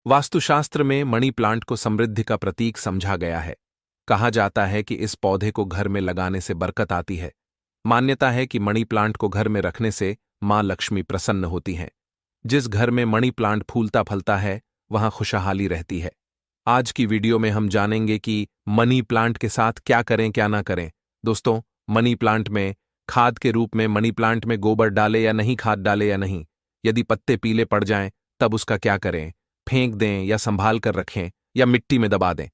वास्तुशास्त्र में money plant को समृद्धि का प्रतीक समझा गया है। कहा जाता है कि इस पौधे को घर में लगाने से बरकत आती है। मान्यता है कि मनी प्लांट को घर में रखने से मां लक्ष्मी प्रसन्न होती हैं। जिस घर में मनी प्लांट फूलता फलता है वहां खुशहाली रहती है। आज की वीडियो में हम जानेंगे कि मनी प्लांट के साथ क्या करें क्या ना करें। दोस्तों, मनी प्लांट में खाद के रूप में मनी प्लांट में गोबर डाले या नहीं, खाद डाले या नहीं, यदि पत्ते पीले पड़ जाएं तब उसका क्या करें, फेंक दें या संभाल कर रखें या मिट्टी में दबा दें।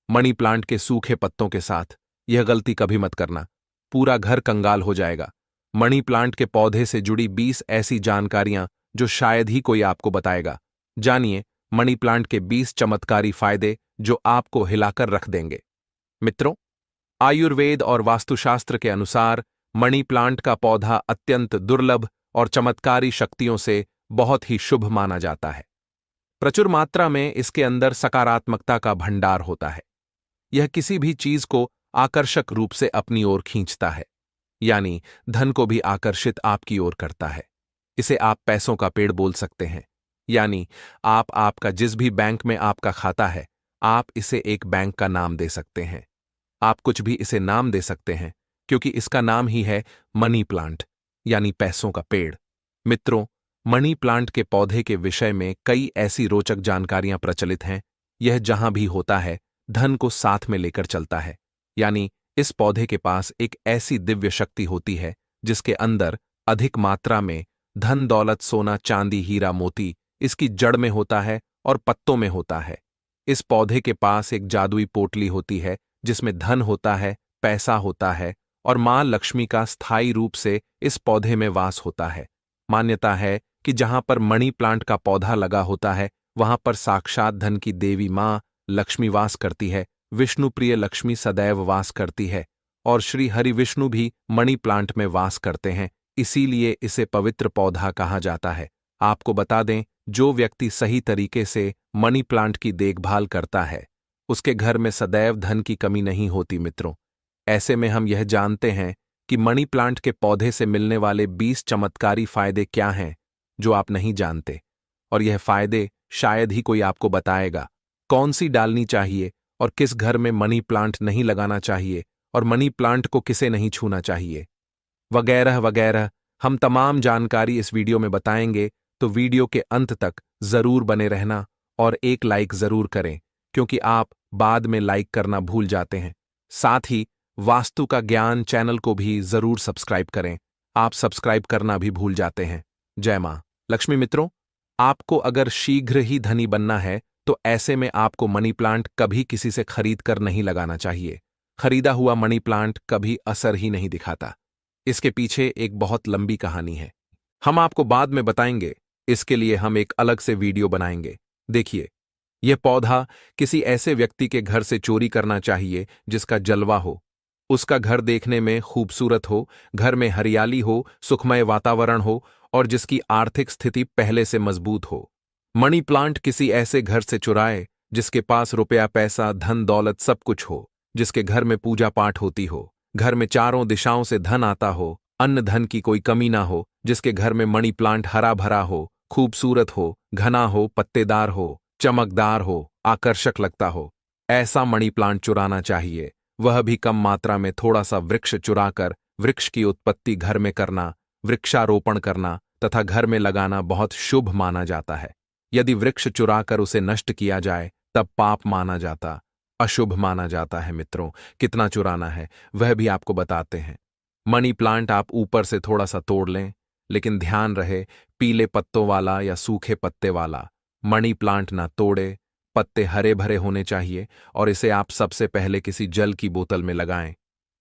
मनी प्लांट के सूखे पत्तों के साथ यह गलती कभी मत करना, पूरा घर कंगाल हो जाएगा। मनी प्लांट के पौधे से जुड़ी 20 ऐसी जानकारियां जो शायद ही कोई आपको बताएगा। जानिए मनी प्लांट के 20 चमत्कारी फायदे जो आपको हिलाकर रख देंगे। मित्रों, आयुर्वेद और वास्तुशास्त्र के अनुसार मनी प्लांट का पौधा अत्यंत दुर्लभ और चमत्कारी शक्तियों से बहुत ही शुभ माना जाता है। प्रचुर मात्रा में इसके अंदर सकारात्मकता का भंडार होता है। यह किसी भी चीज को आकर्षक रूप से अपनी ओर खींचता है, यानी धन को भी आकर्षित आपकी ओर करता है। इसे आप पैसों का पेड़ बोल सकते हैं, यानी आपका जिस भी बैंक में आपका खाता है, आप इसे एक बैंक का नाम दे सकते हैं। आप कुछ भी इसे नाम दे सकते हैं क्योंकि इसका नाम ही है मनी प्लांट, यानी पैसों का पेड़। मित्रों, मनी प्लांट के पौधे के विषय में कई ऐसी रोचक जानकारियां प्रचलित हैं। यह जहां भी होता है धन को साथ में लेकर चलता है, यानी इस पौधे के पास एक ऐसी दिव्य शक्ति होती है जिसके अंदर अधिक मात्रा में धन दौलत सोना चांदी हीरा मोती इसकी जड़ में होता है और पत्तों में होता है। इस पौधे के पास एक जादुई पोटली होती है जिसमें धन होता है, पैसा होता है और मां लक्ष्मी का स्थायी रूप से इस पौधे में वास होता है। मान्यता है कि जहां पर मनी प्लांट का पौधा लगा होता है वहां पर साक्षात धन की देवी मां लक्ष्मी वास करती है। विष्णु प्रिय लक्ष्मी सदैव वास करती है और श्री हरि विष्णु भी मनी प्लांट में वास करते हैं, इसीलिए इसे पवित्र पौधा कहा जाता है। आपको बता दें, जो व्यक्ति सही तरीके से मनी प्लांट की देखभाल करता है उसके घर में सदैव धन की कमी नहीं होती। मित्रों, ऐसे में हम यह जानते हैं कि मनी प्लांट के पौधे से मिलने वाले 20 चमत्कारी फायदे क्या हैं जो आप नहीं जानते, और यह फायदे शायद ही कोई आपको बताएगा। कौन सी डालनी चाहिए और किस घर में मनी प्लांट नहीं लगाना चाहिए और मनी प्लांट को किसे नहीं छूना चाहिए, वगैरह वगैरह हम तमाम जानकारी इस वीडियो में बताएंगे। तो वीडियो के अंत तक जरूर बने रहना और एक लाइक जरूर करें, क्योंकि आप बाद में लाइक करना भूल जाते हैं। साथ ही वास्तु का ज्ञान चैनल को भी जरूर सब्सक्राइब करें, आप सब्सक्राइब करना भी भूल जाते हैं। जय मां लक्ष्मी। मित्रों, आपको अगर शीघ्र ही धनी बनना है तो ऐसे में आपको मनी प्लांट कभी किसी से खरीद कर नहीं लगाना चाहिए। खरीदा हुआ मनी प्लांट कभी असर ही नहीं दिखाता। इसके पीछे एक बहुत लंबी कहानी है, हम आपको बाद में बताएंगे। इसके लिए हम एक अलग से वीडियो बनाएंगे। देखिए, यह पौधा किसी ऐसे व्यक्ति के घर से चोरी करना चाहिए जिसका जलवा हो, उसका घर देखने में खूबसूरत हो, घर में हरियाली हो, सुखमय वातावरण हो और जिसकी आर्थिक स्थिति पहले से मजबूत हो। मनी प्लांट किसी ऐसे घर से चुराए जिसके पास रुपया पैसा धन दौलत सब कुछ हो, जिसके घर में पूजा पाठ होती हो, घर में चारों दिशाओं से धन आता हो, अन्न धन की कोई कमी ना हो, जिसके घर में मनी प्लांट हरा भरा हो, खूबसूरत हो, घना हो, पत्तेदार हो, चमकदार हो, आकर्षक लगता हो। ऐसा मनी प्लांट चुराना चाहिए, वह भी कम मात्रा में। थोड़ा सा वृक्ष चुराकर वृक्ष की उत्पत्ति घर में करना, वृक्षारोपण करना तथा घर में लगाना बहुत शुभ माना जाता है। यदि वृक्ष चुराकर उसे नष्ट किया जाए तब पाप माना जाता, अशुभ माना जाता है। मित्रों, कितना चुराना है वह भी आपको बताते हैं। मनी प्लांट आप ऊपर से थोड़ा सा तोड़ लें, लेकिन ध्यान रहे पीले पत्तों वाला या सूखे पत्ते वाला मनी प्लांट ना तोड़े। पत्ते हरे भरे होने चाहिए और इसे आप सबसे पहले किसी जल की बोतल में लगाएं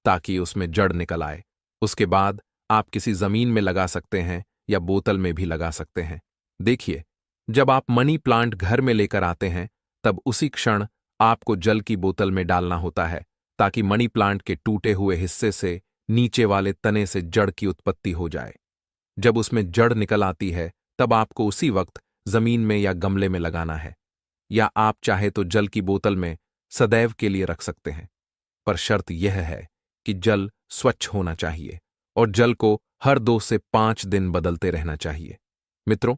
ताकि उसमें जड़ निकल आए। उसके बाद आप किसी जमीन में लगा सकते हैं या बोतल में भी लगा सकते हैं। देखिए, जब आप मनी प्लांट घर में लेकर आते हैं तब उसी क्षण आपको जल की बोतल में डालना होता है ताकि मनी प्लांट के टूटे हुए हिस्से से नीचे वाले तने से जड़ की उत्पत्ति हो जाए। जब उसमें जड़ निकल आती है तब आपको उसी वक्त जमीन में या गमले में लगाना है, या आप चाहे तो जल की बोतल में सदैव के लिए रख सकते हैं। पर शर्त यह है कि जल स्वच्छ होना चाहिए और जल को हर 2 से 5 दिन बदलते रहना चाहिए। मित्रों,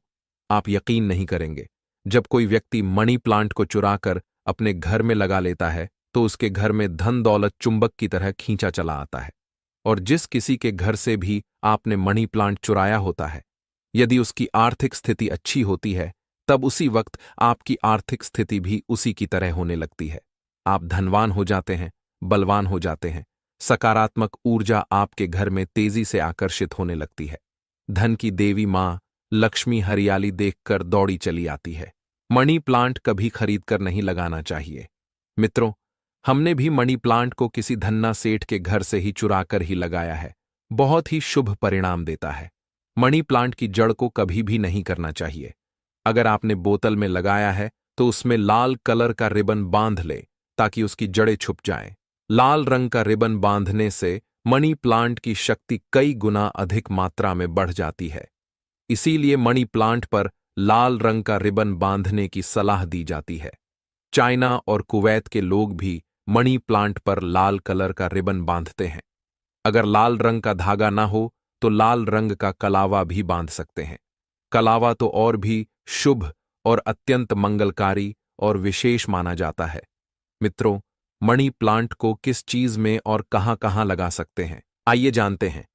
आप यकीन नहीं करेंगे, जब कोई व्यक्ति मनी प्लांट को चुराकर अपने घर में लगा लेता है तो उसके घर में धन दौलत चुंबक की तरह खींचा चला आता है। और जिस किसी के घर से भी आपने मनी प्लांट चुराया होता है, यदि उसकी आर्थिक स्थिति अच्छी होती है तब उसी वक्त आपकी आर्थिक स्थिति भी उसी की तरह होने लगती है। आप धनवान हो जाते हैं, बलवान हो जाते हैं, सकारात्मक ऊर्जा आपके घर में तेजी से आकर्षित होने लगती है। धन की देवी मां लक्ष्मी हरियाली देखकर दौड़ी चली आती है। मनी प्लांट कभी खरीदकर नहीं लगाना चाहिए। मित्रों, हमने भी मनी प्लांट को किसी धन्ना सेठ के घर से ही चुराकर ही लगाया है। बहुत ही शुभ परिणाम देता है। मनी प्लांट की जड़ को कभी भी नहीं करना चाहिए। अगर आपने बोतल में लगाया है तो उसमें लाल कलर का रिबन बांध ले ताकि उसकी जड़ें छुप जाएं। लाल रंग का रिबन बांधने से मनी प्लांट की शक्ति कई गुना अधिक मात्रा में बढ़ जाती है। इसीलिए मनी प्लांट पर लाल रंग का रिबन बांधने की सलाह दी जाती है। चाइना और कुवैत के लोग भी मनी प्लांट पर लाल कलर का रिबन बांधते हैं। अगर लाल रंग का धागा ना हो तो लाल रंग का कलावा भी बांध सकते हैं। कलावा तो और भी शुभ और अत्यंत मंगलकारी और विशेष माना जाता है। मित्रों, मनी प्लांट को किस चीज में और कहां-कहां लगा सकते हैं, आइए जानते हैं।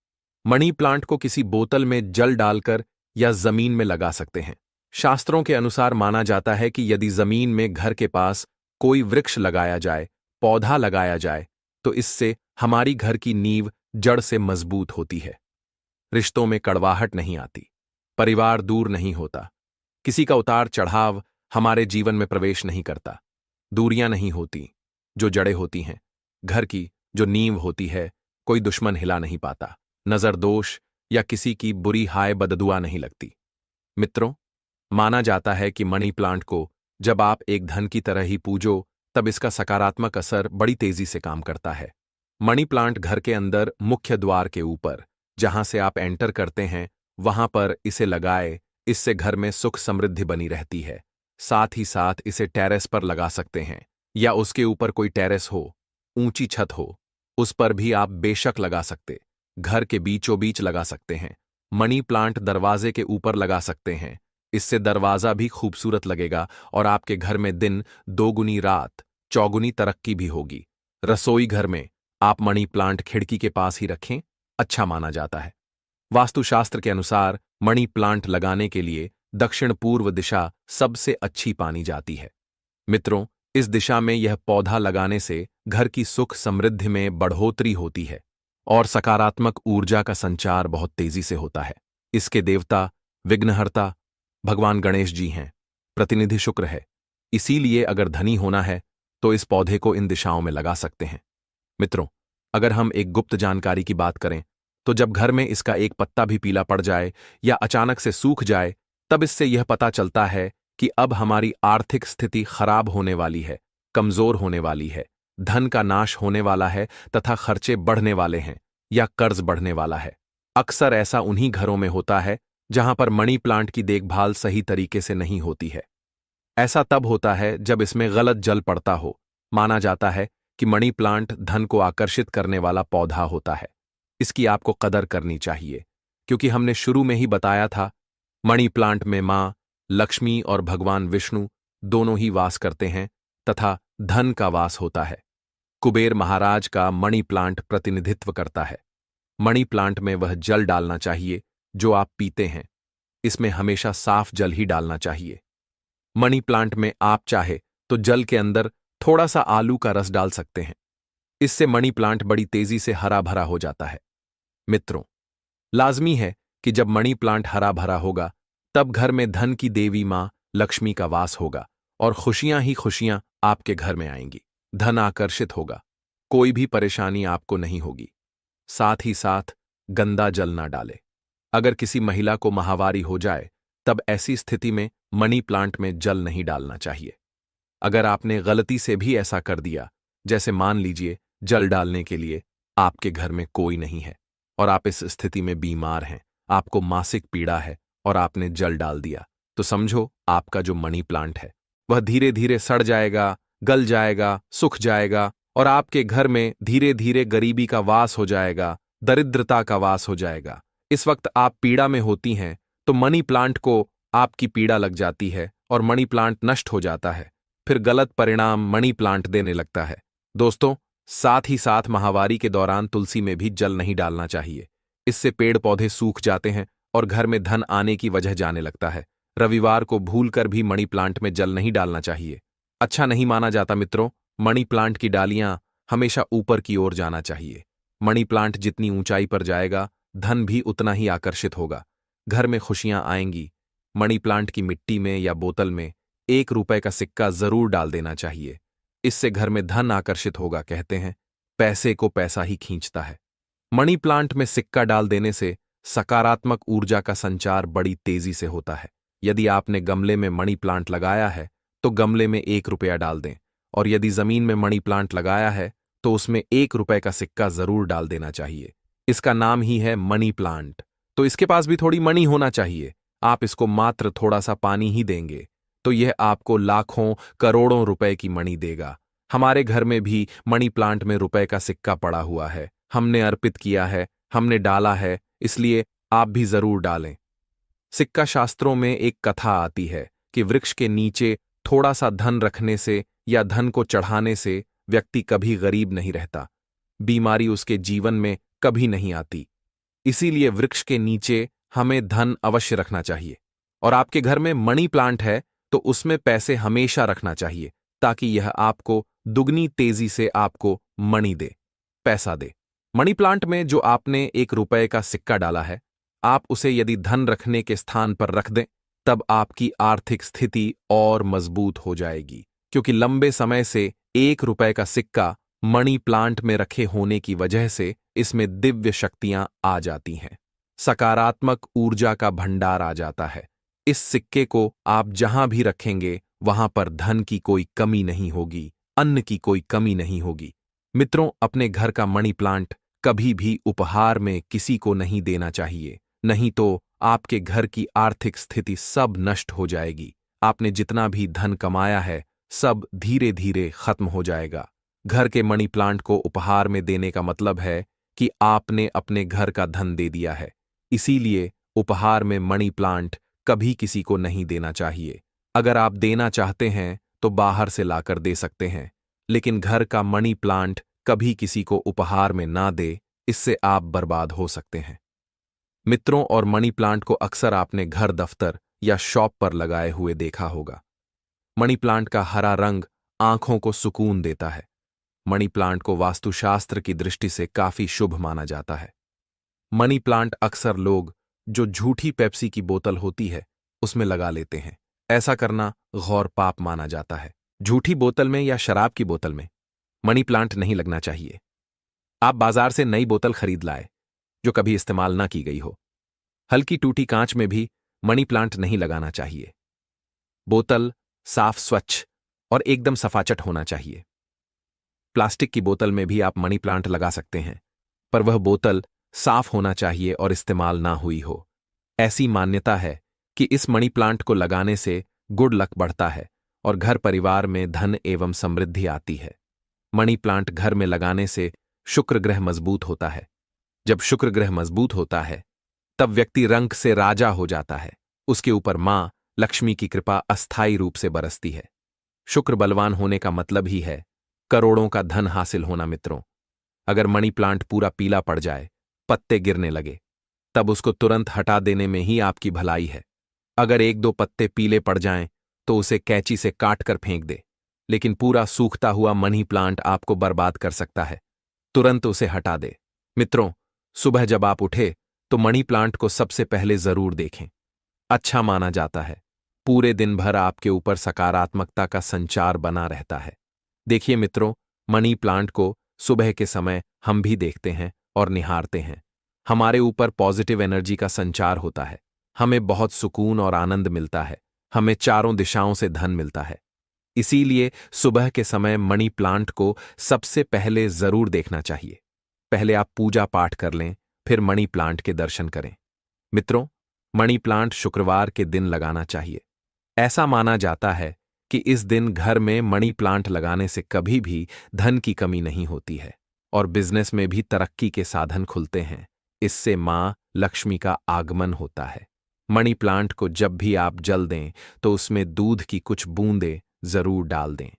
मनी प्लांट को किसी बोतल में जल डालकर या जमीन में लगा सकते हैं। शास्त्रों के अनुसार माना जाता है कि यदि जमीन में घर के पास कोई वृक्ष लगाया जाए, पौधा लगाया जाए, तो इससे हमारी घर की नींव जड़ से मजबूत होती है। रिश्तों में कड़वाहट नहीं आती, परिवार दूर नहीं होता, किसी का उतार चढ़ाव हमारे जीवन में प्रवेश नहीं करता, दूरियां नहीं होती। जो जड़ें होती हैं, घर की जो नींव होती है, कोई दुश्मन हिला नहीं पाता, नजर दोष या किसी की बुरी हाय बददुआ नहीं लगती। मित्रों, माना जाता है कि मनी प्लांट को जब आप एक धन की तरह ही पूजो तब इसका सकारात्मक असर बड़ी तेजी से काम करता है। मनी प्लांट घर के अंदर मुख्य द्वार के ऊपर, जहां से आप एंटर करते हैं, वहां पर इसे लगाए। इससे घर में सुख समृद्धि बनी रहती है। साथ ही साथ इसे टेरेस पर लगा सकते हैं या उसके ऊपर कोई टेरेस हो, ऊंची छत हो, उस पर भी आप बेशक लगा सकते। घर के बीचों बीच लगा सकते हैं। मनी प्लांट दरवाजे के ऊपर लगा सकते हैं। इससे दरवाजा भी खूबसूरत लगेगा और आपके घर में दिन दोगुनी रात चौगुनी तरक्की भी होगी। रसोई घर में आप मनी प्लांट खिड़की के पास ही रखें, अच्छा माना जाता है। वास्तुशास्त्र के अनुसार मनी प्लांट लगाने के लिए दक्षिण पूर्व दिशा सबसे अच्छी मानी जाती है। मित्रों, इस दिशा में यह पौधा लगाने से घर की सुख समृद्धि में बढ़ोतरी होती है और सकारात्मक ऊर्जा का संचार बहुत तेजी से होता है। इसके देवता विघ्नहर्ता भगवान गणेश जी हैं, प्रतिनिधि शुक्र है। इसीलिए अगर धनी होना है तो इस पौधे को इन दिशाओं में लगा सकते हैं। मित्रों, अगर हम एक गुप्त जानकारी की बात करें तो जब घर में इसका एक पत्ता भी पीला पड़ जाए या अचानक से सूख जाए, तब इससे यह पता चलता है कि अब हमारी आर्थिक स्थिति खराब होने वाली है, कमजोर होने वाली है, धन का नाश होने वाला है तथा खर्चे बढ़ने वाले हैं या कर्ज बढ़ने वाला है। अक्सर ऐसा उन्हीं घरों में होता है जहां पर मनी प्लांट की देखभाल सही तरीके से नहीं होती है। ऐसा तब होता है जब इसमें गलत जल पड़ता हो। माना जाता है कि मनी प्लांट धन को आकर्षित करने वाला पौधा होता है। इसकी आपको कदर करनी चाहिए, क्योंकि हमने शुरू में ही बताया था, मनी प्लांट में मां लक्ष्मी और भगवान विष्णु दोनों ही वास करते हैं तथा धन का वास होता है। कुबेर महाराज का मनी प्लांट प्रतिनिधित्व करता है। मनी प्लांट में वह जल डालना चाहिए जो आप पीते हैं। इसमें हमेशा साफ जल ही डालना चाहिए। मनी प्लांट में आप चाहे तो जल के अंदर थोड़ा सा आलू का रस डाल सकते हैं। इससे मनी प्लांट बड़ी तेजी से हरा भरा हो जाता है। मित्रों, लाजमी है कि जब मनी प्लांट हरा भरा होगा तब घर में धन की देवी मां लक्ष्मी का वास होगा और खुशियां ही खुशियां आपके घर में आएंगी। धन आकर्षित होगा, कोई भी परेशानी आपको नहीं होगी। साथ ही साथ गंदा जल ना डाले। अगर किसी महिला को माहवारी हो जाए तब ऐसी स्थिति में मनी प्लांट में जल नहीं डालना चाहिए। अगर आपने गलती से भी ऐसा कर दिया, जैसे मान लीजिए जल डालने के लिए आपके घर में कोई नहीं है और आप इस स्थिति में बीमार हैं, आपको मासिक पीड़ा है और आपने जल डाल दिया, तो समझो आपका जो मनी प्लांट है वह धीरे धीरे सड़ जाएगा, गल जाएगा, सूख जाएगा और आपके घर में धीरे धीरे गरीबी का वास हो जाएगा, दरिद्रता का वास हो जाएगा। इस वक्त आप पीड़ा में होती हैं तो मनी प्लांट को आपकी पीड़ा लग जाती है और मनी प्लांट नष्ट हो जाता है। फिर गलत परिणाम मनी प्लांट देने लगता है। दोस्तों, साथ ही साथ माहवारी के दौरान तुलसी में भी जल नहीं डालना चाहिए। इससे पेड़ पौधे सूख जाते हैं और घर में धन आने की वजह जाने लगता है। रविवार को भूलकर भी मनी प्लांट में जल नहीं डालना चाहिए। अच्छा नहीं माना जाता मित्रों। मनी प्लांट की डालियां हमेशा ऊपर की ओर जाना चाहिए। मनी प्लांट जितनी ऊंचाई पर जाएगा, धन भी उतना ही आकर्षित होगा। घर में खुशियां आएंगी। मनी प्लांट की मिट्टी में या बोतल में 1 रुपए का सिक्का जरूर डाल देना चाहिए। इससे घर में धन आकर्षित होगा। कहते हैं, पैसे को पैसा ही खींचता है। मनी प्लांट में सिक्का डाल देने से सकारात्मक ऊर्जा का संचार बड़ी तेजी से होता है। यदि आपने गमले में मनी प्लांट लगाया है तो गमले में 1 रुपया डाल दें, और यदि जमीन में मनी प्लांट लगाया है तो उसमें 1 रुपए का सिक्का जरूर डाल देना चाहिए। इसका नाम ही है मनी प्लांट, तो इसके पास भी थोड़ी मनी होना चाहिए। आप इसको मात्र थोड़ा सा पानी ही देंगे तो यह आपको लाखों करोड़ों रुपए की मनी देगा। हमारे घर में भी मनी प्लांट में रुपए का सिक्का पड़ा हुआ है। हमने अर्पित किया है, हमने डाला है, इसलिए आप भी जरूर डालें। सिक्का शास्त्रों में एक कथा आती है कि वृक्ष के नीचे थोड़ा सा धन रखने से या धन को चढ़ाने से व्यक्ति कभी गरीब नहीं रहता, बीमारी उसके जीवन में कभी नहीं आती। इसीलिए वृक्ष के नीचे हमें धन अवश्य रखना चाहिए। और आपके घर में मनी प्लांट है तो उसमें पैसे हमेशा रखना चाहिए, ताकि यह आपको दुगनी तेजी से आपको मनी दे, पैसा दे। मनी प्लांट में जो आपने 1 रुपए का सिक्का डाला है, आप उसे यदि धन रखने के स्थान पर रख दें, तब आपकी आर्थिक स्थिति और मजबूत हो जाएगी, क्योंकि लंबे समय से 1 रुपए का सिक्का मनी प्लांट में रखे होने की वजह से इसमें दिव्य शक्तियां आ जाती हैं। सकारात्मक ऊर्जा का भंडार आ जाता है। इस सिक्के को आप जहां भी रखेंगे वहां पर धन की कोई कमी नहीं होगी, अन्न की कोई कमी नहीं होगी। मित्रों, अपने घर का मनी प्लांट कभी भी उपहार में किसी को नहीं देना चाहिए, नहीं तो आपके घर की आर्थिक स्थिति सब नष्ट हो जाएगी। आपने जितना भी धन कमाया है सब धीरे धीरे खत्म हो जाएगा। घर के मनी प्लांट को उपहार में देने का मतलब है कि आपने अपने घर का धन दे दिया है। इसीलिए उपहार में मनी प्लांट कभी किसी को नहीं देना चाहिए। अगर आप देना चाहते हैं तो बाहर से लाकर दे सकते हैं, लेकिन घर का मनी प्लांट कभी किसी को उपहार में ना दे, इससे आप बर्बाद हो सकते हैं। मित्रों, और मनी प्लांट को अक्सर आपने घर, दफ्तर या शॉप पर लगाए हुए देखा होगा। मनी प्लांट का हरा रंग आंखों को सुकून देता है। मनी प्लांट को वास्तुशास्त्र की दृष्टि से काफी शुभ माना जाता है। मनी प्लांट अक्सर लोग जो झूठी पेप्सी की बोतल होती है उसमें लगा लेते हैं। ऐसा करना गौर पाप माना जाता है। झूठी बोतल में या शराब की बोतल में मनी प्लांट नहीं लगना चाहिए। आप बाजार से नई बोतल खरीद लाए जो कभी इस्तेमाल ना की गई हो। हल्की टूटी कांच में भी मनी प्लांट नहीं लगाना चाहिए। बोतल साफ, स्वच्छ और एकदम सफाचट होना चाहिए। प्लास्टिक की बोतल में भी आप मनी प्लांट लगा सकते हैं, पर वह बोतल साफ होना चाहिए और इस्तेमाल ना हुई हो। ऐसी मान्यता है कि इस मनी प्लांट को लगाने से गुड लक बढ़ता है और घर परिवार में धन एवं समृद्धि आती है। मनी प्लांट घर में लगाने से शुक्र ग्रह मजबूत होता है। जब शुक्र ग्रह मजबूत होता है तब व्यक्ति रंग से राजा हो जाता है। उसके ऊपर मां लक्ष्मी की कृपा अस्थायी रूप से बरसती है। शुक्र बलवान होने का मतलब ही है करोड़ों का धन हासिल होना। मित्रों, अगर मनी प्लांट पूरा पीला पड़ जाए, पत्ते गिरने लगे, तब उसको तुरंत हटा देने में ही आपकी भलाई है। अगर 1-2 पत्ते पीले पड़ जाएं तो उसे कैंची से काट कर फेंक दे, लेकिन पूरा सूखता हुआ मनी प्लांट आपको बर्बाद कर सकता है। तुरंत उसे हटा दे। मित्रों, सुबह जब आप उठे तो मनी प्लांट को सबसे पहले जरूर देखें। अच्छा माना जाता है। पूरे दिन भर आपके ऊपर सकारात्मकता का संचार बना रहता है। देखिए मित्रों, मनी प्लांट को सुबह के समय हम भी देखते हैं और निहारते हैं। हमारे ऊपर पॉजिटिव एनर्जी का संचार होता है। हमें बहुत सुकून और आनंद मिलता है। हमें चारों दिशाओं से धन मिलता है। इसीलिए सुबह के समय मनी प्लांट को सबसे पहले जरूर देखना चाहिए। पहले आप पूजा पाठ कर लें, फिर मनी प्लांट के दर्शन करें। मित्रों, मनी प्लांट शुक्रवार के दिन लगाना चाहिए। ऐसा माना जाता है कि इस दिन घर में मनी प्लांट लगाने से कभी भी धन की कमी नहीं होती है और बिजनेस में भी तरक्की के साधन खुलते हैं। इससे मां लक्ष्मी का आगमन होता है। मनी प्लांट को जब भी आप जल दें तो उसमें दूध की कुछ बूंदें जरूर डाल दें।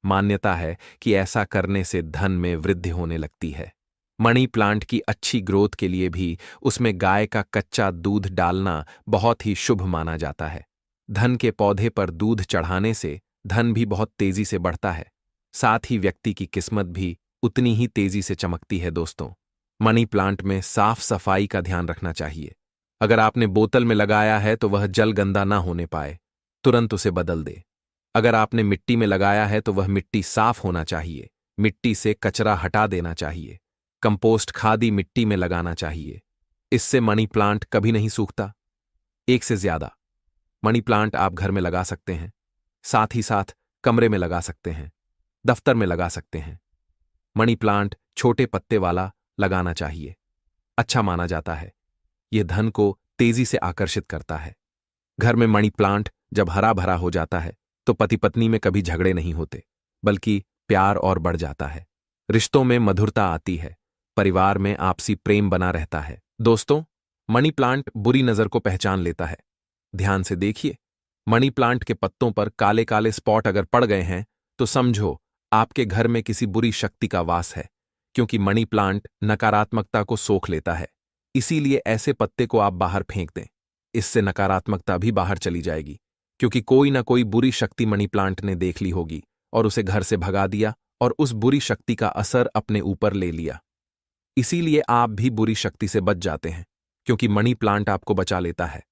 मान्यता है कि ऐसा करने से धन में वृद्धि होने लगती है। मनी प्लांट की अच्छी ग्रोथ के लिए भी उसमें गाय का कच्चा दूध डालना बहुत ही शुभ माना जाता है। धन के पौधे पर दूध चढ़ाने से धन भी बहुत तेजी से बढ़ता है। साथ ही व्यक्ति की किस्मत भी उतनी ही तेजी से चमकती है। दोस्तों, मनी प्लांट में साफ सफाई का ध्यान रखना चाहिए। अगर आपने बोतल में लगाया है तो वह जल गंदा ना होने पाए, तुरंत उसे बदल दे। अगर आपने मिट्टी में लगाया है तो वह मिट्टी साफ होना चाहिए। मिट्टी से कचरा हटा देना चाहिए। कंपोस्ट खादी मिट्टी में लगाना चाहिए। इससे मनी प्लांट कभी नहीं सूखता। एक से ज्यादा मनी प्लांट आप घर में लगा सकते हैं, साथ ही साथ कमरे में लगा सकते हैं, दफ्तर में लगा सकते हैं। मनी प्लांट छोटे पत्ते वाला लगाना चाहिए। अच्छा माना जाता है। यह धन को तेजी से आकर्षित करता है। घर में मनी प्लांट जब हरा भरा हो जाता है तो पति पत्नी में कभी झगड़े नहीं होते, बल्कि प्यार और बढ़ जाता है। रिश्तों में मधुरता आती है। परिवार में आपसी प्रेम बना रहता है। दोस्तों, मनी प्लांट बुरी नजर को पहचान लेता है। ध्यान से देखिए, मनी प्लांट के पत्तों पर काले काले स्पॉट अगर पड़ गए हैं तो समझो आपके घर में किसी बुरी शक्ति का वास है, क्योंकि मनी प्लांट नकारात्मकता को सोख लेता है। इसीलिए ऐसे पत्ते को आप बाहर फेंक दें। इससे नकारात्मकता भी बाहर चली जाएगी, क्योंकि कोई ना कोई बुरी शक्ति मनी प्लांट ने देख ली होगी और उसे घर से भगा दिया और उस बुरी शक्ति का असर अपने ऊपर ले लिया। इसीलिए आप भी बुरी शक्ति से बच जाते हैं, क्योंकि मनी प्लांट आपको बचा लेता है।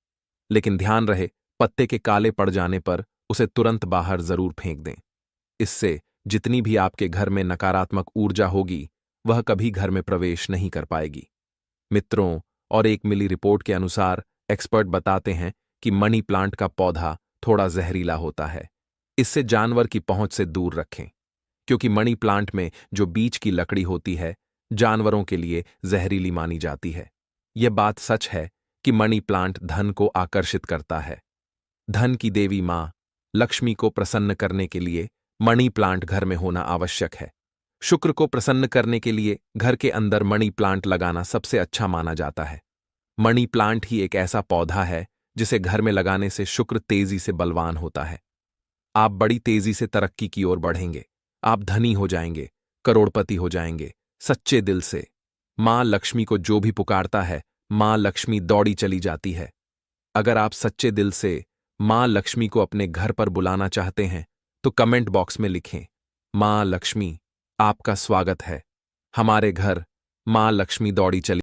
लेकिन ध्यान रहे, पत्ते के काले पड़ जाने पर उसे तुरंत बाहर जरूर फेंक दें। इससे जितनी भी आपके घर में नकारात्मक ऊर्जा होगी वह कभी घर में प्रवेश नहीं कर पाएगी। मित्रों, और एक मिली रिपोर्ट के अनुसार एक्सपर्ट बताते हैं कि मनी प्लांट का पौधा थोड़ा जहरीला होता है। इससे जानवर की पहुंच से दूर रखें, क्योंकि मनी प्लांट में जो बीज की लकड़ी होती है जानवरों के लिए जहरीली मानी जाती है। यह बात सच है कि मनी प्लांट धन को आकर्षित करता है। धन की देवी मां लक्ष्मी को प्रसन्न करने के लिए मनी प्लांट घर में होना आवश्यक है। शुक्र को प्रसन्न करने के लिए घर के अंदर मनी प्लांट लगाना सबसे अच्छा माना जाता है। मनी प्लांट ही एक ऐसा पौधा है जिसे घर में लगाने से शुक्र तेजी से बलवान होता है। आप बड़ी तेजी से तरक्की की ओर बढ़ेंगे। आप धनी हो जाएंगे, करोड़पति हो जाएंगे, सच्चे दिल से। मां लक्ष्मी को जो भी पुकारता है, मां लक्ष्मी दौड़ी चली जाती है। अगर आप सच्चे दिल से मां लक्ष्मी को अपने घर पर बुलाना चाहते हैं तो कमेंट बॉक्स में लिखें, मां लक्ष्मी आपका स्वागत है। हमारे घर मां लक्ष्मी दौड़ी चली